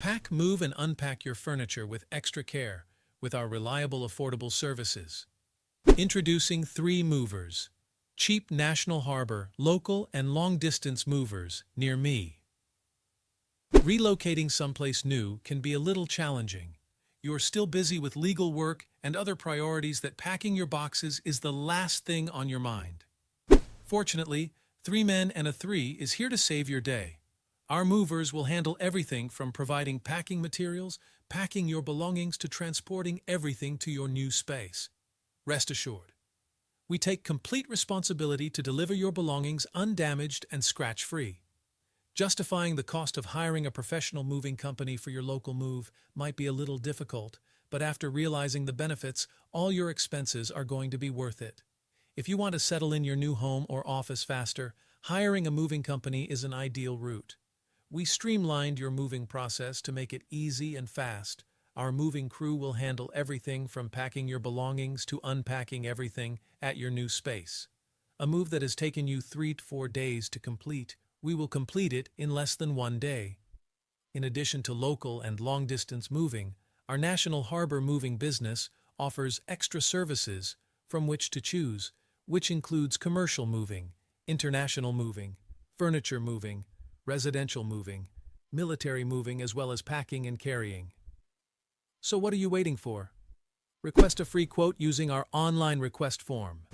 Pack, move, and unpack your furniture with extra care with our reliable, affordable services. Introducing 3 movers. Cheap National Harbor, local and long-distance movers near me. Relocating someplace new can be a little challenging. You're still busy with legal work and other priorities that packing your boxes is the last thing on your mind. Fortunately, 3 Men and a 3 is here to save your day. Our movers will handle everything from providing packing materials, packing your belongings, to transporting everything to your new space. Rest assured, we take complete responsibility to deliver your belongings undamaged and scratch-free. Justifying the cost of hiring a professional moving company for your local move might be a little difficult, but after realizing the benefits, all your expenses are going to be worth it. If you want to settle in your new home or office faster, hiring a moving company is an ideal route. We streamlined your moving process to make it easy and fast. Our moving crew will handle everything from packing your belongings to unpacking everything at your new space. A move that has taken you 3 to 4 days to complete, we will complete it in less than 1 day. In addition to local and long-distance moving, our National Harbor moving business offers extra services from which to choose, which includes commercial moving, international moving, furniture moving, residential moving, military moving, as well as packing and carrying. So what are you waiting for? Request a free quote using our online request form.